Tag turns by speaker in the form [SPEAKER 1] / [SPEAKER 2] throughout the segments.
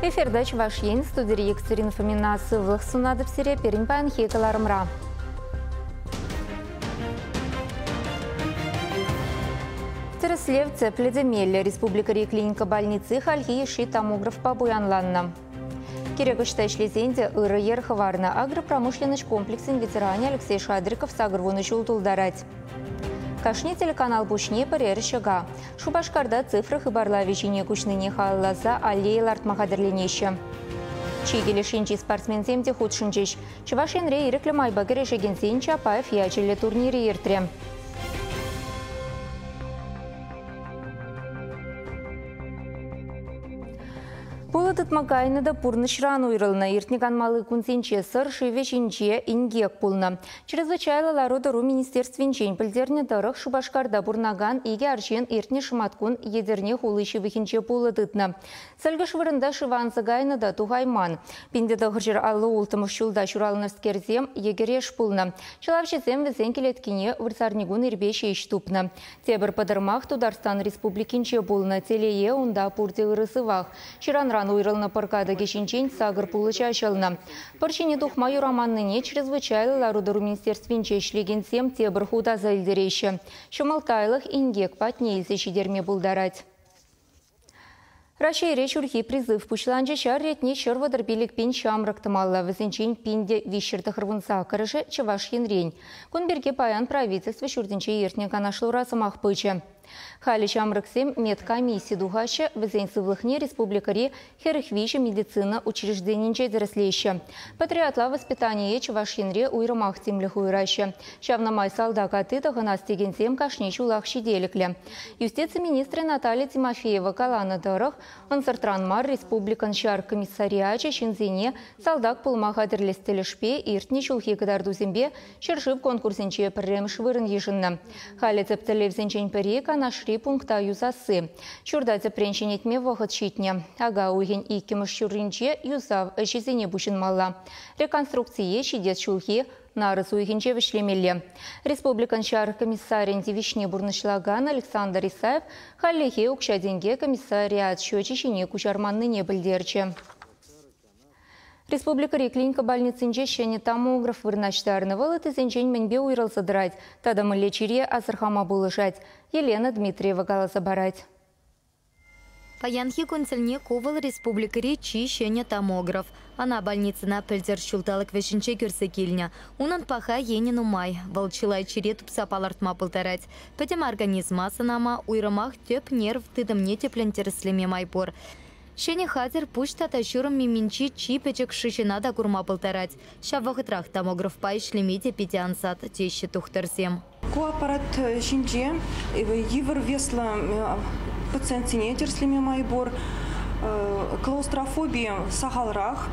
[SPEAKER 1] Эфирда Чувашьен, студия Екатерина Фомина, сывлых сунадов серия перенпан хекаларымра. Тереслев цепледемель, Республика Клиника больницы хальхи еши томограф по буянланна. Кирегошта шлезенде ыры ерховарна агропромышленный комплексен ветеране Алексей Шадриков сагрвуныч ултулдарать. Кашни телеканал Бушне парершага. Шубашкарда цифрах и барлавичине кучныне халлаза аллейларт махадерленеща. Чигели шинчи спортсмен земде худшинчиш. Чувашенре и рекламай багерешеген сен Чапаев ячеле турнире иртре. Пулатыт магайны да пурнышран уйрылна. Иртниган малы кунсенче сыр шивечинче ингек пулна. Чрезвычайлы лародару министерственчен пілдерне дырық Шубашкарда бурнаган иге арчен иртне шыматкун едерне хулыши вихинче пулатытна. Сәлгіш вырында шывансы гайны да туғайман. Пиндеді ғыржыр аллы ултымыш чулда шуралынырскерзем егереш пулна. Чылавшезем візен келеткене вырсарнигун ирбеше иштупна. Тебір падырмақ Тударстан республикинче пулна. Телее унда пурде ырысывақ. Чиранран уйрылна паркада кешінчен сагыр пулыча ашылна. Парчине тухма юраманныне чрезвычайлы ларудару министерственче шлегенсем тебір худа заилдереші. Шымалтайлық ингек патне изеші дерме булдарать. Рашей речурхи призыв пучланча шар ретне шырвадар билік пен шамрактымалла візенчен пинде вишерді хырвынса кырышы чываш енрень. Кунберге паян правительство шурденче ертне канашлура самах пычы. Хали шамраксем медкомиссии духаща візен сывлыхне республикари херихвиши медицина учрежденинче дреслеща. Патриотла воспитание чувашенре уйрымах землях уйраща. Шавнамай салдакаты тағынас тегенсем кашнеш улахши деліклі. Юстиция министра Наталья Тимофеева калана дырық, ансыртранмар республикан шар комиссариача шинзене салдак пулмаха дірлестелішпе иртне шулхи кадарду зембе шыршып конкурсенче піррем швырын ешінна. Хали цептелевзенчен перека нашри пункта юзасы. Чурда цепренченетме вахат щитня. Ага уйген и кемыш чурринче юзав жизине бушинмалла. Реконструкции щидет шулхи нарыс уйгенче вишлемелле. Республикан шар комиссарин вишне бурнышлаган Александр Исаев халлехе укшаденге комиссариат счетчине кучарманны не білдерче. Республика Клиника больницынче шене томограф вырнаштарны вылыты зенчен менбе уйрылсы дырать. Тадамы лечире азырхама булышать. Елена Дмитриева галаса барать.
[SPEAKER 2] Паянхи концельне ковал республикари чи шене томограф. Она больницына пілдер шулталық вешінче көрсе келіне. Унан паха енен умай. Волчилай чире тупса палартма пылтарать. Пәтем организма сынама уйрымах төп нерв тыдымне теплентерслеме майпор. Шене хазер пуш таташурым миминчи чи печек шишина да курма пылтарать. Шавахытрах томограф пай шлемите пятиансат тещи тухтарсем.
[SPEAKER 3] Ко аппарат шинче, евр весла пациентине терслеме майбор, клаустрофобия сахалрах,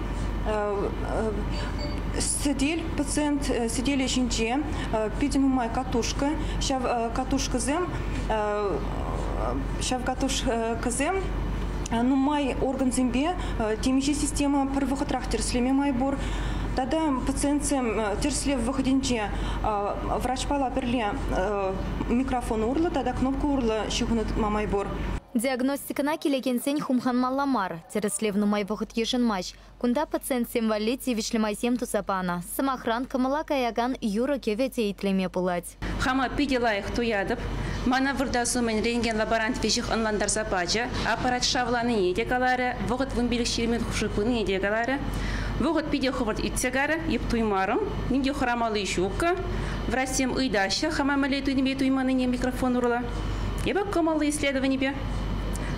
[SPEAKER 3] сидель пациент сидели шинче, пидем май катушка, шав катушка зем, ну май орган зембе, темичи система первых трахтерслеме майбор. Тогда пациентам терслев выходинче врач пала перле микрофон урла, тогда кнопку урла щухнут мамайбор.
[SPEAKER 2] Диагностика на килекенсень хумхан маламар. Тереслев нумай выход ешен матч. Кунда пациент символити вишлемайсем тусапана. Самохранка малака яган юра кевете итлеме пулать.
[SPEAKER 4] Хама пидела их туядып. Мана вырдасумен рентген лаборант вещих онландар запача. Аппарат шавланы едекалары. Выход вымбилик шеремет хушипыны едекалары. Выход пиде ховард итсегары. Ептуймарым. Нинге храмалы ищука. Врасем уйдаща. Хама малету не туйманы не микрофон урла. Еба комалы исследования.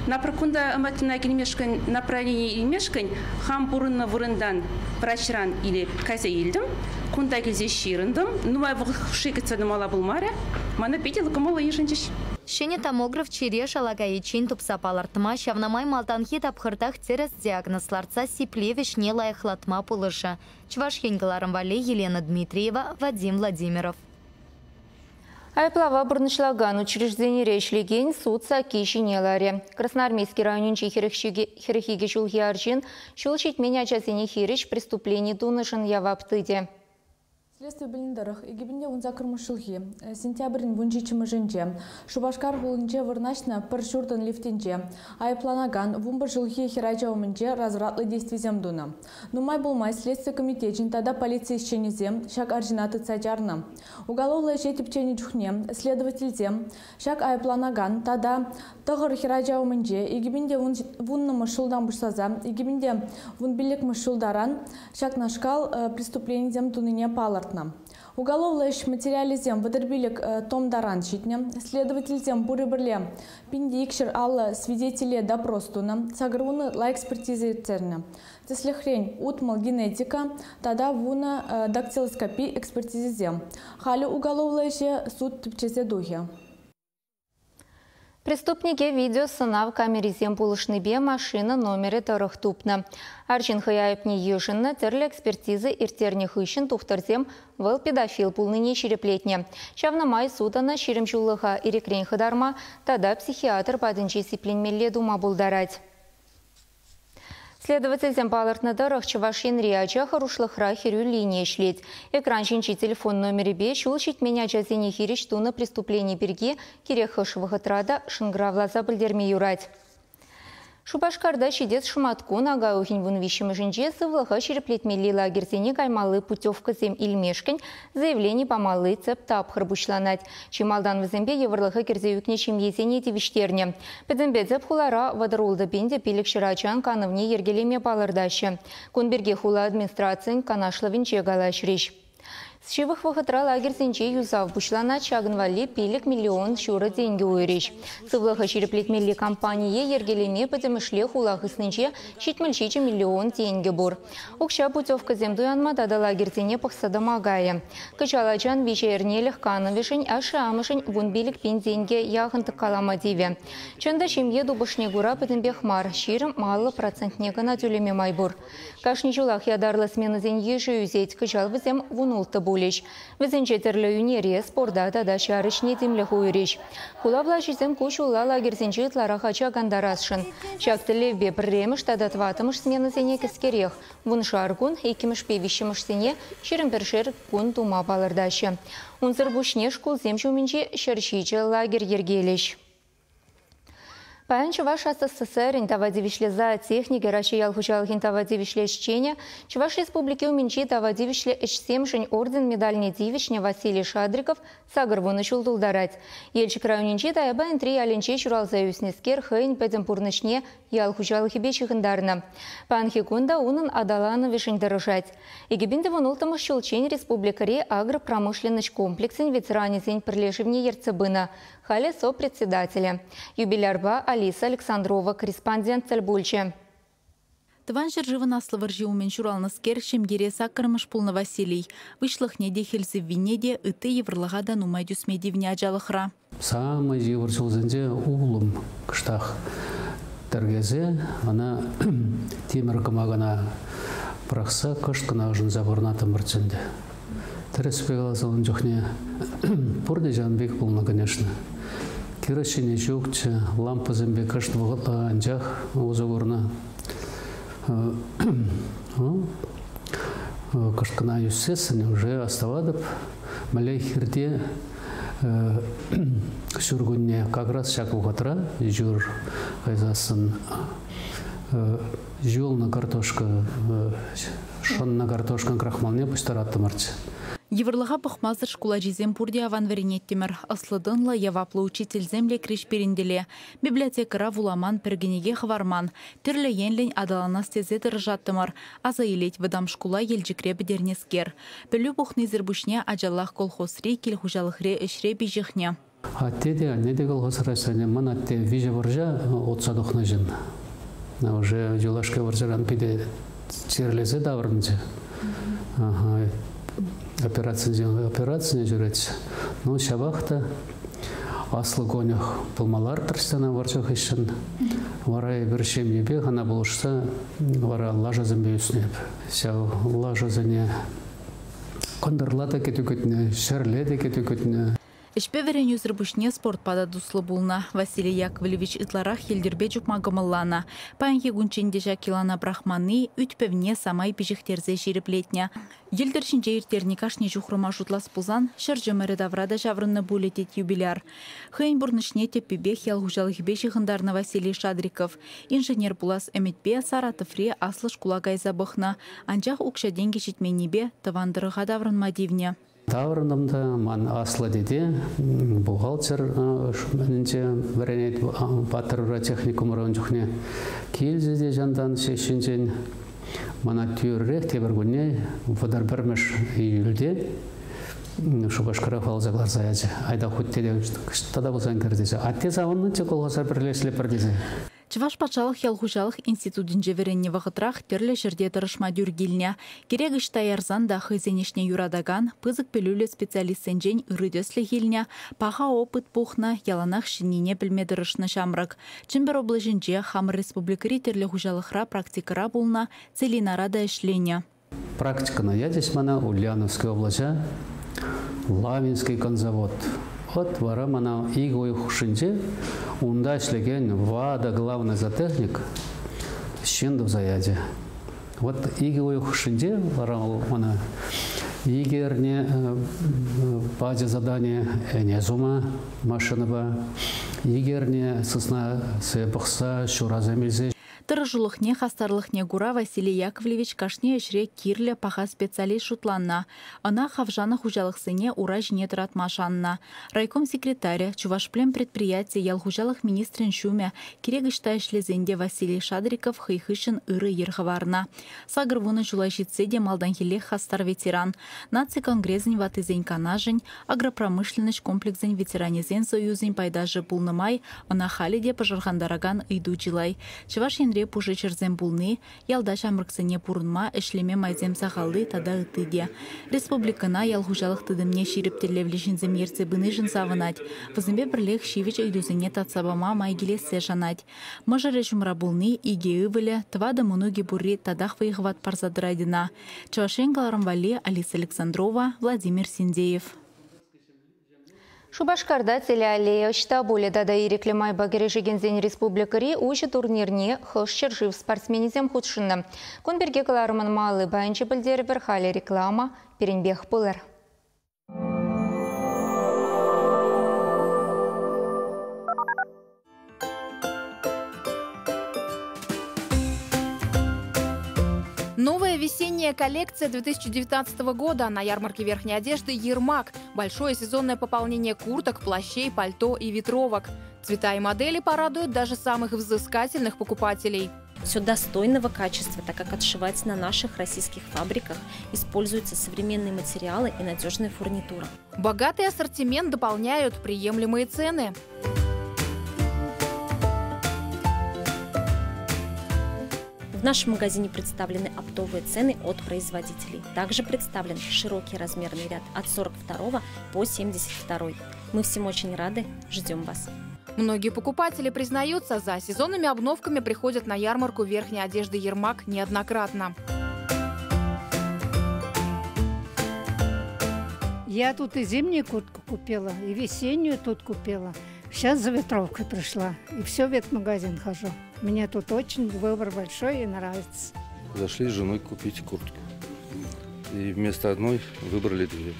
[SPEAKER 4] На прокунда аматина килмешкань направление мешкань хам бурынна вырындан врачран или казаилдым, кунда килзе ширындым, нуай вшикаться мала булмаре, мана петела комала ешенчиш.
[SPEAKER 2] Шене томограф чире шалагайчин тупсапалартма шавнамай малтанхи тапхыртах терес диагнозларца сиплевиш не лайхлатма пулыша. Чувашьенгаларым вале Елена Дмитриева, Вадим Владимиров.
[SPEAKER 1] Айплава бурнышлаган учреждение решлеген суд саки шинеларе. Красноармейский районче херехиге шулхи арчин шулчить меня часене хириш преступлений дунышын яваптыде.
[SPEAKER 5] Следствие біліндіріх, егебінде унзакырмышылғы, сентябрін вунжичімі жінже, Шубашкар ғылынже вырначна пір шурдын лифтенже, айыпланаган вумбы жылғы хирайжауымынже развратлы действизем дуна. Нумай болмай Следствие комитет жинтада полиция исченезем, шак аржинаты цаджарна. Уголовлы жетіпчені жүхне, следовательзем, шак айыпланаган, тада тығыр хирайжауымынже, егебінде вуннымы шылдан бұшсаза, егебінде вун билік мұшылдаран, шак нашкал преступленизем туныне палар. Уголовлы иш материализем выдербилик томдаран щитне, следовательзем бурыбырле пинди икшер аллы свидетели допрос туна, сагруны ла экспертизы церне. Если хрень утмал генетика, тогда вуна дактилоскопия экспертизизем. Хали уголовлы иши суд типчезе духе.
[SPEAKER 1] Преступники видео сына в камере земпулышны бе машина номері тұрық тупны. Арчин хаяйпни ешінна тірлі экспертизы иртерні хыщын тухтарзем выл педофил пулныне череплетне. Чавна май судана ширемчулыға ирекрен хыдарма, тада психиатр падынче сипленмелле дума булдарать. Следователь земпалартны дырық Чувашин Риача харушлықра хирю линия шлеть. Экран жинчи телефон номері бе шул шитменя жазени хириш туны преступление берги кирек хышывығы трада шынгравлаза білдерме юрать. Шубашкарда шидет шуматку нага ухин вун вишімі жінже сывлыға шереплетмелі лагерзені каймалы путевка зем илмешкін заявление помалы цеп тапхыр бушланать. Чималдан візімбе еврлыға керзеюкне шимезене девиштерне. Пәдімбе цеп хулара вадарулды бенде пилік шырачан канывне ергелеме балырдашы. Кунберге хула администрациян канашлавинче галашриш. С чивых выходра лагерзенче юзав бушлана чагнвали пилик миллион шура деньги уйриш. Сывлыға шереплетмелі компании ергелеме пәдімішле хулағыснынче шитмельчиче миллион деньги бур. Укша путевка земдуянма дада лагерзене пақсада магая. Кычалачан вишернеліх кановишень ашамышень вун билик пин деньги яғынты каламадиве. Чында шемье дубышне гура пәдімбе хмар ширым малы процентне гана тюлеме майбур. Кашничулах ядарлы смены деньги жүйзеть кычал візем вунулты буль. Візінче тірлі үнере спорда тада шарышне демлі хуйреш. Хулавла жізім кушула лагерзінче тлара хача гандарасшын. Чактілі бе бірреміш тада тватымыш смены зене кіскерех. Вун шаргун екіміш певішіміш сене шерім біршер кун тума балырдашы. Унзыр бушне шкул земшуменче шершиче лагер ергелеш. Паян Чуваш СССР интавадивишле за техники Рашиял хучалых интавадивишле ищения, Чуваш Республики уменчи тавадивишле ищсемшень орден медальный дивишня Василий Шадриков сагарву начал дулдарать. Ельчик районинчи таябайн 3 аленче чурал заюснескер хейн пэдем пурнышне ял хучалых и бечихындарна. Паян хикунда унын адалана вишень дорожать. Егибинде вунултам щелчень Республикари агропромышленный комплексен ветеранизень прилеживне Ерцебына. Хали сопредседателя. Юбилярба Алиса Александрова, корреспондент Цельбульче.
[SPEAKER 6] Тыван жыржывын аслывыржи умен журалныскер шемгере саккармыш пулны Василий. Вышлых неде хельзі в Венеде, ыты еврлығада нумай дюсмедивне ажалықра.
[SPEAKER 7] Самый еврсылзенде улым кыштах тәргезе, ана темір кымағана прақса кышткына ұжын забырнатым бірценде. Тәріспеғала салын жоқне бұрды жанбек болна, конечно. Керосине жоқчы, лампа зімбе кышты бұғытла анжақ өзі көріна. Кышткына юссесіне уже оставадып, мәлей хирде сүргінне как раз шак бұғытра, жүр қайзасын жол на картошка, шон на картошка крахмалне пустараты марчы.
[SPEAKER 6] Еврлыға бұқмазыр шкула жезем пурде аван веренеттемір. Аслыдынла яваплы учитель земле криш перенделе. Библиотекара вуламан пергенеге хварман. Түрлі енлен адалана стезе дыржаттымыр. Аза елет выдам шкула елжікре бідернескер. Білі бұқны зірбушне ажаллах колхозри келхужалықре ішре бежіхне.
[SPEAKER 7] Аттеде, неде колхозрайсане, ман атте виже варжа отсадықны жын. Уже жолашка варжаран пиде черлезе даврынчы. Операция жүрет. Ну, шабақта аслы конях пылмалар тұрстана варчақ ішін. Варай біршем ебе, ғана болышса, вара лажа зімбе үснеп. Сяу лажа зіне қындырлата кету көтіне, шәрледі кету көтіне.
[SPEAKER 6] Ишпе верен юзрбушне спорт пада дуслы булна. Василий Яковлевич итларах елдербе жукмагымыллана. Паянхи гунченде Жакилана Брахманы ütпевне самай пижихтерзе жиреплетня. Елдершінже ертерні кашне жухрыма жутлас пулзан, шыржымыры даврада жаврынны булетет юбиляр. Хыйн бурнышне теппебех ялгужалыхбе жихындарны Василий Шадриков. Инженер булас әметбе Саратовре аслыш кулагайза бұхна. Анжақ укша деньги жетменебе тавандырыға даврынма дивне.
[SPEAKER 7] Таврынымда ман аслы деде, бухгалтер шуманынче варенет батырра техникум ронжухне келзеде жандан шешінжен мана түйіррек тебіргүнне водар бірміш июльде Шубашкара фалзаглар заяжы. Айда хуттеде тада болсан кірдеже. Атте завыннынче колғасар бірлешлеп бірдеже.
[SPEAKER 6] Чываш патшалық ялхужалық институтинже веренне вақытрах терлі жерде тұрышма дүргіліне. Керек іштай арзан да хызенешне юрадаган, пызык пелюлі специалистсенжен үрідеслі хиліне, паға опыт пухна, яланақ шинине білмедірішны шамрак. Чымбер облажынже хамыр республикари терлі хужалықра практикара болна, целинарада ішлене.
[SPEAKER 7] Практика на ядесь мана Ульяновской облажа, Лавинский конзавод. От вара мана игой хушинже, унда ишлеген вада главный зоотехник щендов заяде. Вот игой хушинже вара мана игерне базе задание не зума машинова, игерне сосна сепахса шуразамилзе.
[SPEAKER 6] Тырыжулықне хастарлықне гура Василий Яковлевич кашне ішре кирлі паха специалист шутланна. Она хавжана хужалықсыне ура жіне тұратмашанна. Райком секретаря, чувашплен предприятие ялхужалық министрин шуме, керек ішта ішлезенде Василий Шадриков хыйхышын ыры ерғыварна. Сагырвуны жулайшитседе малданхилек хастар ветеран. Наци конгрезін ватызен канажын, агропромышленность комплексен ветеранезен союзен пайдажы пулнымай, она халиде пожархандараган ыйду жилай. Чуваш пуже черзем булны, ялдаш амрыксыне пурынма эшлеме майзем сағалды тада ытыде. Республикана ялхужалық тыдымне шириптерлевлешін земерце быныжын савынать. Вызымбе бірлек шивич айдузыне татсабама майгелесе жанать. Мыжары жумра булны иге ывыле, твада мұнуги бурри тадах выйғыват парзадырайдына. Чавашен Галарамвали, Алиса Александрова, Владимир Синдеев.
[SPEAKER 1] Шубашкарда телеаллея штабуле дада иреклемай багережегензен республикари ужи турнирне хыш чержив спортсменизем худшынны. Конберге каларымын малы байынчы білдері бір халі реклама перенбех бұлыр.
[SPEAKER 8] Новая весенняя коллекция 2019 года на ярмарке верхней одежды «Ермак». Большое сезонное пополнение курток, плащей, пальто и ветровок. Цвета и модели порадуют даже самых взыскательных покупателей.
[SPEAKER 9] Все достойного качества, так как отшивать на наших российских фабриках используются современные материалы и надежная фурнитура.
[SPEAKER 8] Богатый ассортимент дополняют приемлемые цены.
[SPEAKER 9] В нашем магазине представлены оптовые цены от производителей. Также представлен широкий размерный ряд от 42 по 72. Мы всем очень рады, ждем вас.
[SPEAKER 8] Многие покупатели признаются, за сезонными обновками приходят на ярмарку верхней одежды «Ермак» неоднократно.
[SPEAKER 10] Я тут и зимнюю куртку купила, и весеннюю тут купила. Сейчас за ветровкой пришла, и все в ветмагазин хожу. Мне тут очень выбор большой и нравится.
[SPEAKER 11] Зашли с женой купить куртку. И вместо одной выбрали две.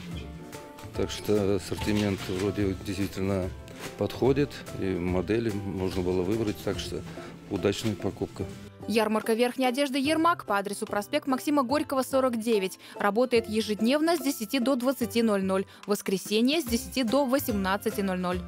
[SPEAKER 11] Так что ассортимент вроде действительно подходит, и модели можно было выбрать, так что удачная покупка.
[SPEAKER 8] Ярмарка верхней одежды «Ермак» по адресу проспект Максима Горького, 49. Работает ежедневно с 10 до 20:00, воскресенье с 10 до 18:00.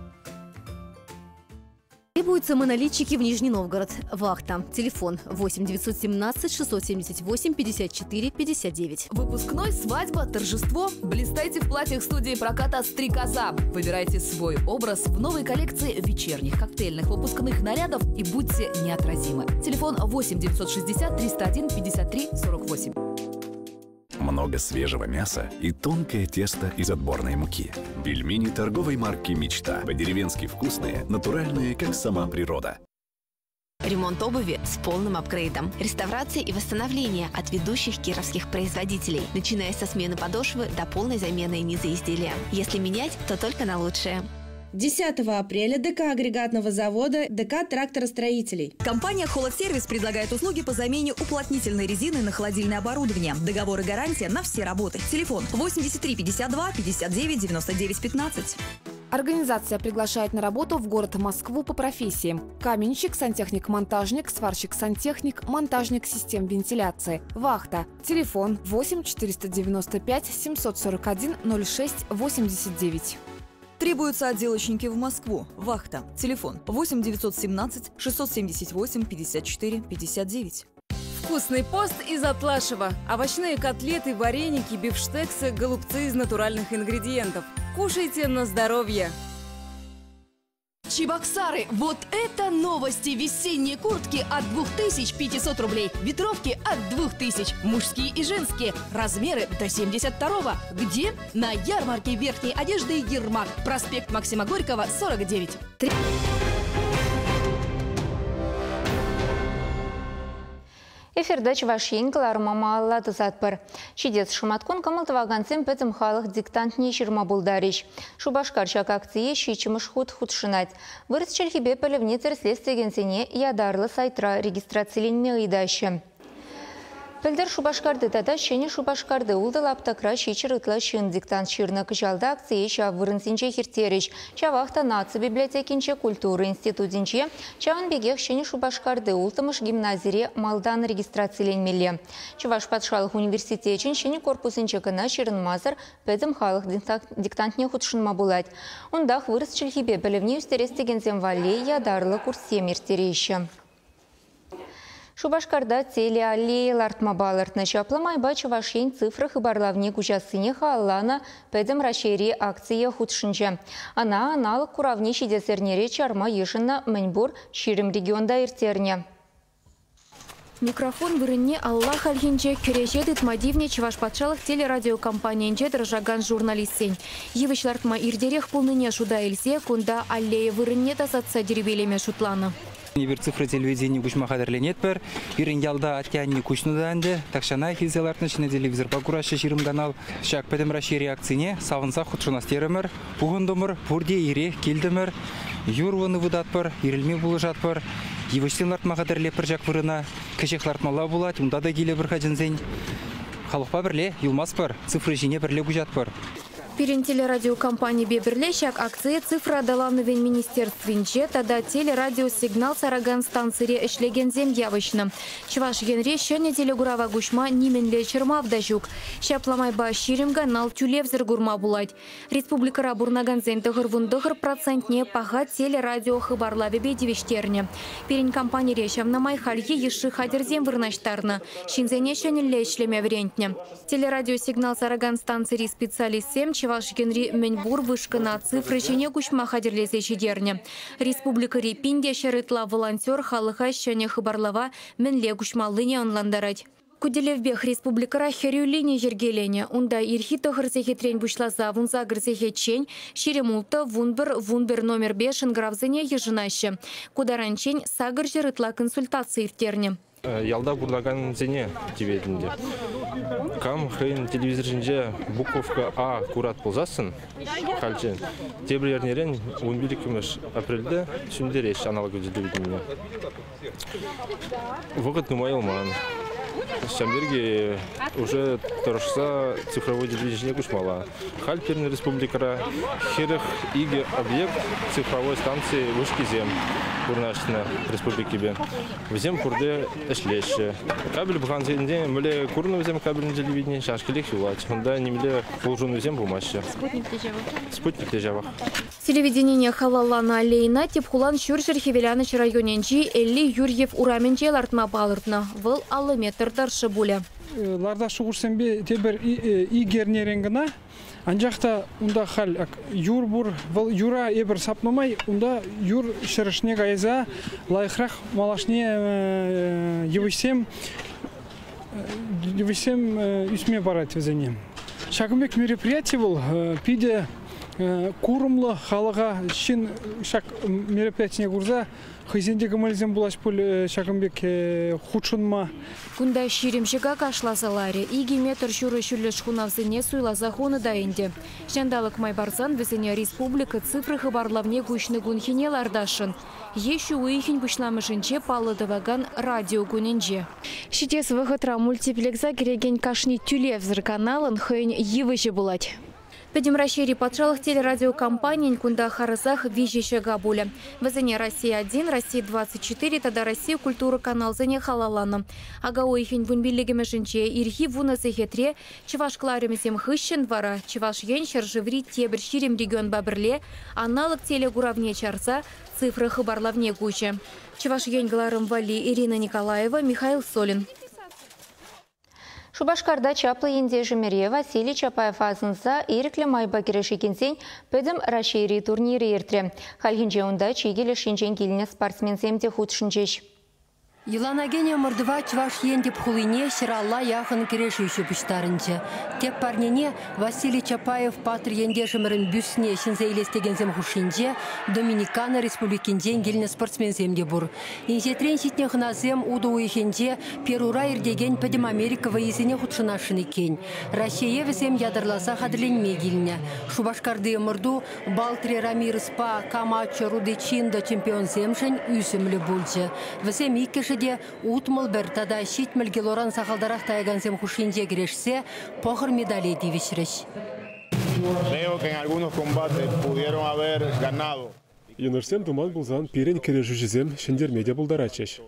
[SPEAKER 12] Требуются монолитчики в Нижний Новгород. Вахта. Телефон 8 917 678 54 59.
[SPEAKER 13] Выпускной, свадьба, торжество. Блистайте в платьях студии проката «Стрекоза». Выбирайте свой образ в новой коллекции вечерних коктейльных выпускных нарядов и будьте неотразимы. Телефон 8 960 301 53 48.
[SPEAKER 14] Много свежего мяса и тонкое тесто из отборной муки. Пельмени торговой марки «Мечта». По-деревенски вкусные, натуральные, как сама природа.
[SPEAKER 15] Ремонт обуви с полным апгрейдом. Реставрация и восстановление от ведущих кировских производителей, начиная со смены подошвы до полной замены низа изделия. Если менять, то только на лучшее.
[SPEAKER 16] 10 апреля ДК агрегатного завода ДК тракторостроителей.
[SPEAKER 17] Компания «Холодсервис» предлагает услуги по замене уплотнительной резины на холодильное оборудование. Договор и гарантия на все работы. Телефон 83 52 59 99 15.
[SPEAKER 8] Организация приглашает на работу в город Москву по профессиям: каменщик, сантехник-монтажник, сварщик-сантехник, монтажник систем вентиляции, вахта. Телефон 8 495 741 06 89.
[SPEAKER 17] Требуются отделочники в Москву. Вахта. Телефон 8 917 678 54 59.
[SPEAKER 18] Вкусный пост из Атлашева. Овощные котлеты, вареники, бифштексы, голубцы из натуральных ингредиентов. Кушайте на здоровье.
[SPEAKER 12] Чебоксары. Вот это новости! Весенние куртки от 2500 рублей. Ветровки от 2000. Мужские и женские. Размеры до 72-го. Где? На ярмарке верхней одежды «Ермак». Проспект Максима Горького, 49.
[SPEAKER 1] Эфирда Чувашин клармама Алла тузатпыр. Чидес шуматкон камылтываганцем пэтім халық диктантне жирма булдариш. Шубашкарчак акции шичимыш худшынать. Вырыс челхибе пөлевне терслестегенсене ядарлы сайтра регистрациленме ыйдашы. Пілдер Шубашкарды тата шені Шубашкарды улды лаптакра шичыр ытла шын диктант шырны кыжалда акция шав вырынсынче хиртеріш. Чавахта нация библиотекинче культуры институтинче чаван бегех шені Шубашкарды ултымыш гимназире малдан регистрациленмелі. Чуваш патшалық университетчин шені корпусынче кына шырын мазыр пәдім халық диктантне худшынма булать. Ондах вырыс чылхибе білівне үстерестегензем валле ядарлы курсе мертерейші. Шубашкарда телеаллея артма балартны чапламай бачывашень цифры хыбарлавне кучасыне халлана пәдім рашери акция худшынча. Ана аналог куравне шидесернере чарма ешына мәнбур ширим регионда иртерне.
[SPEAKER 8] Микрофон вырынне Аллах альхинче кереше дытмадивне Чувашпатшалық телерадиокомпаниянче дыржаган журналистсен. Евышлартма ирдерех полныне шуда эльсе, кунда аллея вырынне тасатса деревелеме шутланы.
[SPEAKER 19] Нибір цифры телевидения күшма қадырленет бір, бірін ялда аттянне күшнуданды, такшана хилзелартны шыны телевизор покурашы жирым канал, шак пәдім раши реакцияне, савынса худшынастерімір, пуғындымыр, пурде ире келдімір, юрваны выдатпыр, ирілме бұлы жатпыр, евыштен қадырле бір жак вырына, кішек лартмала бұлат, ұнда да келе бір қажынзен. Халықпа бірле, юлмаспыр, цифры жіне бірле күжатпыр.
[SPEAKER 8] Перен телерадиокомпания Беберлещак акция цифра даланывен министерствинче, тада телерадиосигнал сараган станцире эшлегензем явышны. Чуваш генре шене телегурава гушма нименле черма вдажук. Шапламай ба ширимга нал тюлевзер гурма булать. Республикара бурнаганзем тыгыр процентне паха телерадио хыбарлавебе девештерне. Перен компания решавнамай халье еши хадерзем вырнаштарны. Шинзене шенелле эшлеме врентне. Телерадиосигнал сараган станцире специалистсем Чуваш генри меньбур вышкана цифры шене кушма хадерлесе шедерне. Республика Репинде шерытла волонтер халыха шене хыбарлава менле кушмалыне онландарать. Куделевбех республикара херюлине ергелене. Унда ирхи тохырсехе трень бушлаза вунза гырсехе чень, ширемулта вунбер номер 5 гравзене ежинаще. Кударанчень сагыр жерытла консультации в терне.
[SPEAKER 20] Ялда бурлаган зене тивединде. Кам хрен телевизоржинже буковка А курат ползасын. Хальчен. Тебрернерен 11 апрельде сүндереш аналогы телевидение. Вогат нумайлман. Шамберге уже торжса цифровой телевидение кушмала. Хальперн республикара херах иге объект цифровой станции вышки зем. Бурнашна республики бе. Взем курде эшлеше. Кабель буханзенде мле курну взем кабельное телевидение шашкелек юлать. Онда не мле полжуну взем бумаще. Спутник тежавах.
[SPEAKER 8] Телевидение халалана аллейна тепхулан шуршер хевеляныч районенчи Элли Юрьев ураменче лартма балыртна. Выл аллы метрдар шыбуля.
[SPEAKER 21] Ларда шугурсенбе тебер и гернеренгена. Анжақта унда хал юр юра эбір сапномай, унда юр шырышне гайза лайхрах малашне евысем үсме барать везенем. Шагымбек мероприятие был, пиде курумлы халыға шин шак мероприятие курса хызендегі мөлзем булаш пул шакымбек худшынма.
[SPEAKER 8] Кунда ширемшіға кашласалары, иги метр шуры шүлі шхунавзыне суйлаза хуны дайынды. Жандалық майбарзан візіне республика цифры хабарлавне күшні гунхине лардашын. Ешу уйхин бушламышынче палыдываган радио гуненже. Шитес выхытра мультиплекса кереген кашни тюлевзір каналын хойн евыжы булать. Педем расшири патшалық телерадиокомпаниян кунда харысах вижещега буля. Вазыне Россия-1, Россия-24, тада Россия культура канал зане халаланы. Ага ойхин вунбилегемешінче ирхи вунасы хетре, чываш кларемесем хыщен вара, чываш еншер живри тебір ширем регион бабірле, аналог телегуравне чарса, цифры хабарлавне куча. Чываш ен гларым вали Ирина Николаева, Михаил Солин.
[SPEAKER 1] Шубашкарда чаплы инде жемере Василий Чапаев азынса иреклі майба керешекенсен пөдім рашири турнири ертре. Халхинже онда чигелі шинжен келіне спортсменсемде худшынжеш.
[SPEAKER 3] Еланагене мырдыва чваш ендеп хулине шыралла яхын керешуші бүштарынчы. Теп парнене Василий Чапаев патр ендешімірін бүсіне шинзейлестегензем хушинже Доминикана республикинжен келіне спортсменземде бұр. Инжетрен шитне хыназем уду уйхенже Перура ирдеген пөдім Америка вайызіне худшынашын екен. Россия візем ядырласа хадырленме келіне. Шубашкарды мырду Балтри Рамирспа Камачо Рудычинда чемпион земшін үсімлі бұлчы. Візем икеші утмыл бір тада шитміл гелоран сақалдарақ тайганзем хушинже керешсе, похыр медали дивишреш.
[SPEAKER 22] Creo que en algunos combates pudieron haber ganado.
[SPEAKER 23] Юнарсем думан булзан пирен керешушизем шендермеде булдарачеш.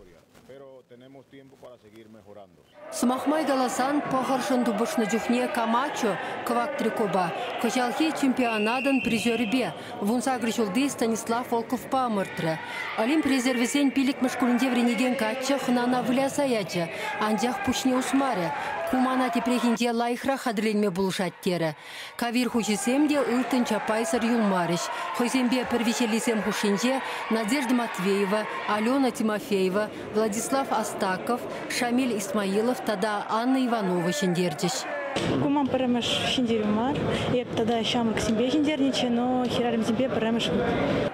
[SPEAKER 3] Смахмай галасан похаршын дубышны жүхне Камачо квактрикоба. Кожалхи чемпионадын призербе. Вунсагры жылды Станислав Волков памыртры. Олимп резервесен пилик мышкулінде вренеген качы хынана влясаячы. Анжақ пушне усмары. Кумана тепрехинде лайхра хадырленме булшаттері. Кавир хучисемде ылтын Чапайсыр юлмарыш. Хойзембе первичелисем хушинже Надежда Матвеева, Алена Тимофеева, Владислав Астаков, Шамиль Исмаилов, тада Анна Иванова шендердиш.
[SPEAKER 24] Кумам премеш шиндерюмар, и тогда шамрк себе шиндерниче, но херарим себе премеш.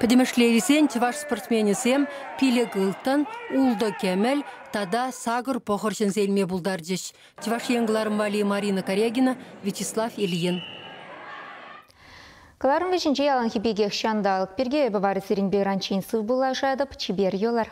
[SPEAKER 3] Подемешлерисен чваш спортсменисем Пилек Ылтын, Улдо Кемель, тада Сагыр похоршен зельме булдардиш. Чваш енгларым вали Марина Корягина, Вячеслав Ильин.
[SPEAKER 1] Каларым вешінче ялан хипегех шандалық перге бавары сирин бейранчейн сыв бұла жадып чибер йолар.